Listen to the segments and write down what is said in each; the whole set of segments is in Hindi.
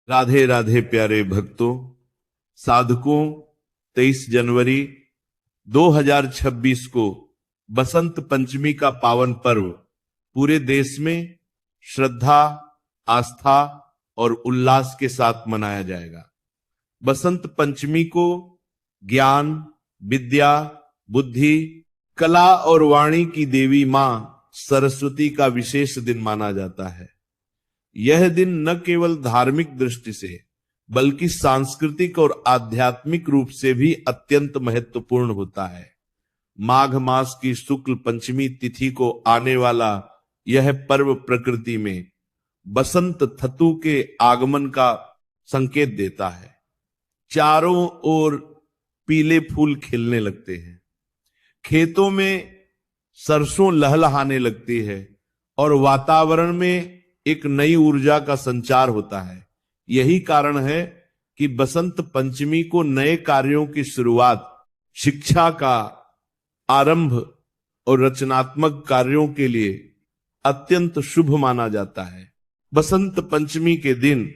राधे राधे प्यारे भक्तों, साधकों, 23 जनवरी 2026 को बसंत पंचमी का पावन पर्व पूरे देश में श्रद्धा, आस्था और उल्लास के साथ मनाया जाएगा। बसंत पंचमी को ज्ञान, विद्या, बुद्धि, कला और वाणी की देवी मां सरस्वती का विशेष दिन माना जाता है। यह दिन न केवल धार्मिक दृष्टि से बल्कि सांस्कृतिक और आध्यात्मिक रूप से भी अत्यंत महत्वपूर्ण होता है। माघ मास की शुक्ल पंचमी तिथि को आने वाला यह पर्व प्रकृति में बसंत ऋतु के आगमन का संकेत देता है। चारों ओर पीले फूल खिलने लगते हैं, खेतों में सरसों लहलहाने लगती है और वातावरण में एक नई ऊर्जा का संचार होता है। यही कारण है कि बसंत पंचमी को नए कार्यों की शुरुआत, शिक्षा का आरंभ और रचनात्मक कार्यों के लिए अत्यंत शुभ माना जाता है। बसंत पंचमी के दिन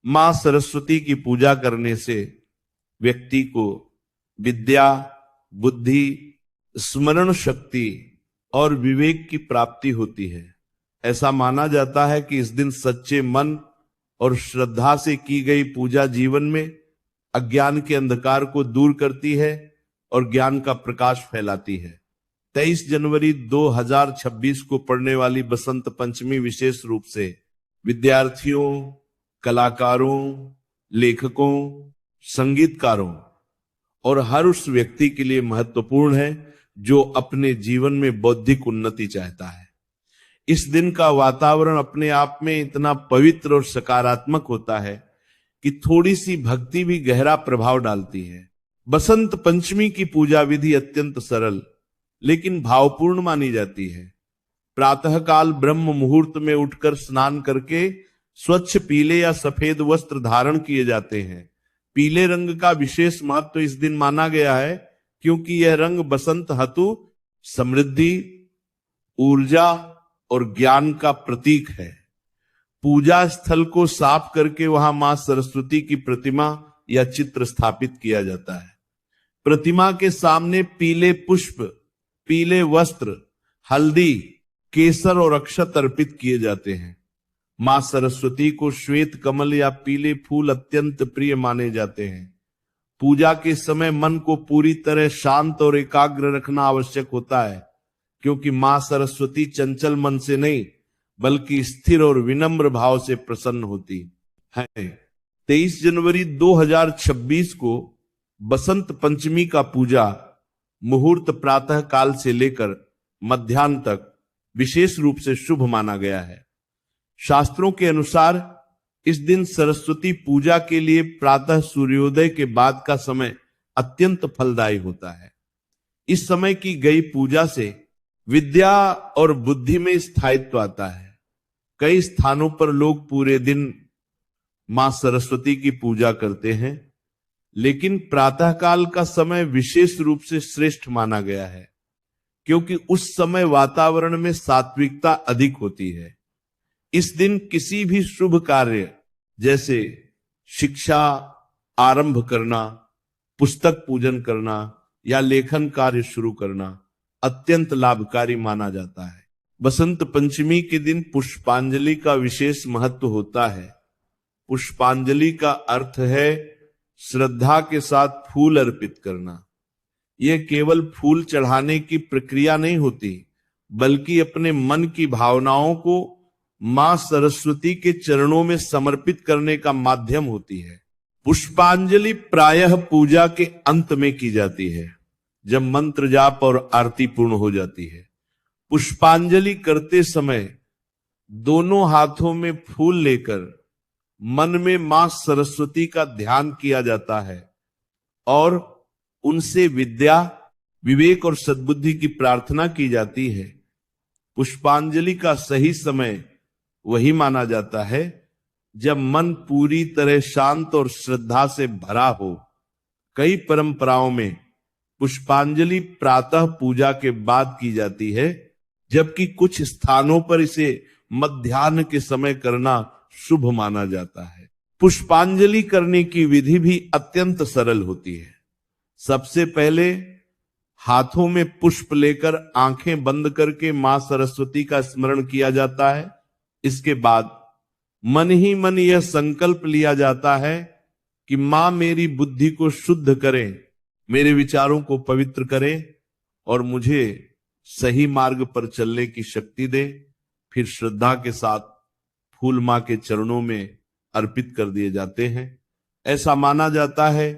मां सरस्वती की पूजा करने से व्यक्ति को विद्या, बुद्धि, स्मरण शक्ति और विवेक की प्राप्ति होती है। ऐसा माना जाता है कि इस दिन सच्चे मन और श्रद्धा से की गई पूजा जीवन में अज्ञान के अंधकार को दूर करती है और ज्ञान का प्रकाश फैलाती है। 23 जनवरी 2026 को पड़ने वाली बसंत पंचमी विशेष रूप से विद्यार्थियों, कलाकारों, लेखकों, संगीतकारों और हर उस व्यक्ति के लिए महत्वपूर्ण है जो अपने जीवन में बौद्धिक उन्नति चाहता है। इस दिन का वातावरण अपने आप में इतना पवित्र और सकारात्मक होता है कि थोड़ी सी भक्ति भी गहरा प्रभाव डालती है। बसंत पंचमी की पूजा विधि अत्यंत सरल लेकिन भावपूर्ण मानी जाती है। प्रातःकाल ब्रह्म मुहूर्त में उठकर स्नान करके स्वच्छ पीले या सफेद वस्त्र धारण किए जाते हैं। पीले रंग का विशेष महत्व इस दिन माना गया है क्योंकि यह रंग बसंत ऋतु, समृद्धि, ऊर्जा और ज्ञान का प्रतीक है। पूजा स्थल को साफ करके वहां मां सरस्वती की प्रतिमा या चित्र स्थापित किया जाता है। प्रतिमा के सामने पीले पुष्प, पीले वस्त्र, हल्दी, केसर और अक्षत अर्पित किए जाते हैं। मां सरस्वती को श्वेत कमल या पीले फूल अत्यंत प्रिय माने जाते हैं। पूजा के समय मन को पूरी तरह शांत और एकाग्र रखना आवश्यक होता है क्योंकि मां सरस्वती चंचल मन से नहीं बल्कि स्थिर और विनम्र भाव से प्रसन्न होती है। 23 जनवरी 2026 को बसंत पंचमी का पूजा मुहूर्त प्रातः काल से लेकर मध्याह्न तक विशेष रूप से शुभ माना गया है। शास्त्रों के अनुसार इस दिन सरस्वती पूजा के लिए प्रातः सूर्योदय के बाद का समय अत्यंत फलदायी होता है। इस समय की गई पूजा से विद्या और बुद्धि में स्थायित्व आता है। कई स्थानों पर लोग पूरे दिन मां सरस्वती की पूजा करते हैं, लेकिन प्रातःकाल का समय विशेष रूप से श्रेष्ठ माना गया है क्योंकि उस समय वातावरण में सात्विकता अधिक होती है। इस दिन किसी भी शुभ कार्य जैसे शिक्षा आरंभ करना, पुस्तक पूजन करना या लेखन कार्य शुरू करना अत्यंत लाभकारी माना जाता है। बसंत पंचमी के दिन पुष्पांजलि का विशेष महत्व होता है। पुष्पांजलि का अर्थ है श्रद्धा के साथ फूल अर्पित करना। यह केवल फूल चढ़ाने की प्रक्रिया नहीं होती बल्कि अपने मन की भावनाओं को मां सरस्वती के चरणों में समर्पित करने का माध्यम होती है। पुष्पांजलि प्रायः पूजा के अंत में की जाती है जब मंत्र जाप और आरती पूर्ण हो जाती है। पुष्पांजलि करते समय दोनों हाथों में फूल लेकर मन में मां सरस्वती का ध्यान किया जाता है और उनसे विद्या, विवेक और सद्बुद्धि की प्रार्थना की जाती है। पुष्पांजलि का सही समय वही माना जाता है जब मन पूरी तरह शांत और श्रद्धा से भरा हो। कई परंपराओं में पुष्पांजलि प्रातः पूजा के बाद की जाती है, जबकि कुछ स्थानों पर इसे मध्याह्न के समय करना शुभ माना जाता है। पुष्पांजलि करने की विधि भी अत्यंत सरल होती है। सबसे पहले हाथों में पुष्प लेकर आंखें बंद करके मां सरस्वती का स्मरण किया जाता है। इसके बाद मन ही मन यह संकल्प लिया जाता है कि मां मेरी बुद्धि को शुद्ध करें, मेरे विचारों को पवित्र करें और मुझे सही मार्ग पर चलने की शक्ति दे। फिर श्रद्धा के साथ फूल मां के चरणों में अर्पित कर दिए जाते हैं। ऐसा माना जाता है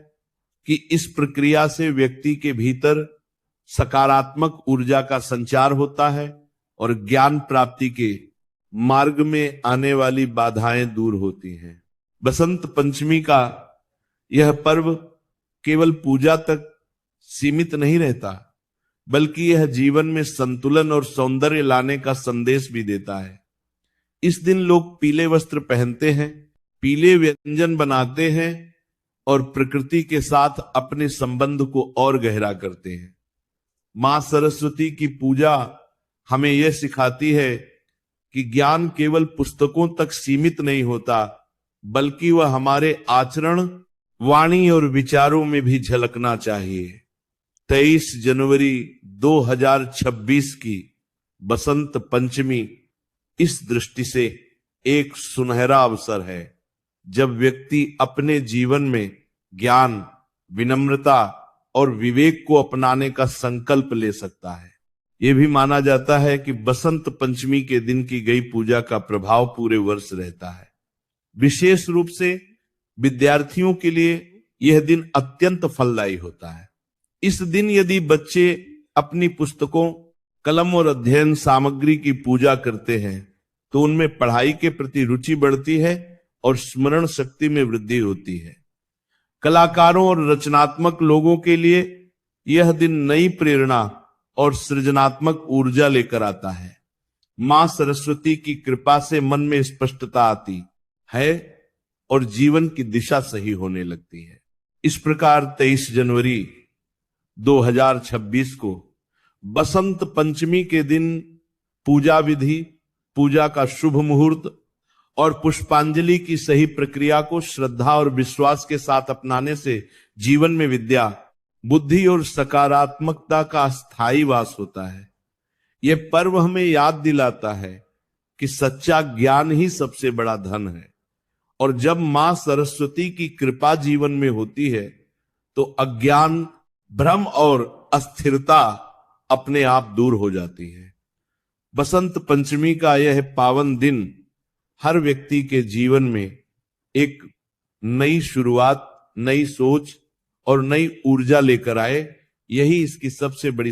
कि इस प्रक्रिया से व्यक्ति के भीतर सकारात्मक ऊर्जा का संचार होता है और ज्ञान प्राप्ति के मार्ग में आने वाली बाधाएं दूर होती हैं। बसंत पंचमी का यह पर्व केवल पूजा तक सीमित नहीं रहता, बल्कि यह जीवन में संतुलन और सौंदर्य लाने का संदेश भी देता है। इस दिन लोग पीले वस्त्र पहनते हैं, पीले व्यंजन बनाते हैं और प्रकृति के साथ अपने संबंध को और गहरा करते हैं। मां सरस्वती की पूजा हमें यह सिखाती है कि ज्ञान केवल पुस्तकों तक सीमित नहीं होता, बल्कि वह हमारे आचरण, वाणी और विचारों में भी झलकना चाहिए। 23 जनवरी 2026 की बसंत पंचमी इस दृष्टि से एक सुनहरा अवसर है, जब व्यक्ति अपने जीवन में ज्ञान, विनम्रता और विवेक को अपनाने का संकल्प ले सकता है। यह भी माना जाता है कि बसंत पंचमी के दिन की गई पूजा का प्रभाव पूरे वर्ष रहता है। विशेष रूप से विद्यार्थियों के लिए यह दिन अत्यंत फलदायी होता है। इस दिन यदि बच्चे अपनी पुस्तकों, कलम और अध्ययन सामग्री की पूजा करते हैं तो उनमें पढ़ाई के प्रति रुचि बढ़ती है और स्मरण शक्ति में वृद्धि होती है। कलाकारों और रचनात्मक लोगों के लिए यह दिन नई प्रेरणा और सृजनात्मक ऊर्जा लेकर आता है। मां सरस्वती की कृपा से मन में स्पष्टता आती है और जीवन की दिशा सही होने लगती है। इस प्रकार 23 जनवरी 2026 को बसंत पंचमी के दिन पूजा विधि, पूजा का शुभ मुहूर्त और पुष्पांजलि की सही प्रक्रिया को श्रद्धा और विश्वास के साथ अपनाने से जीवन में विद्या, बुद्धि और सकारात्मकता का स्थायी वास होता है। यह पर्व हमें याद दिलाता है कि सच्चा ज्ञान ही सबसे बड़ा धन है और जब मां सरस्वती की कृपा जीवन में होती है तो अज्ञान, भ्रम और अस्थिरता अपने आप दूर हो जाती है। बसंत पंचमी का यह पावन दिन हर व्यक्ति के जीवन में एक नई शुरुआत, नई सोच और नई ऊर्जा लेकर आए, यही इसकी सबसे बड़ी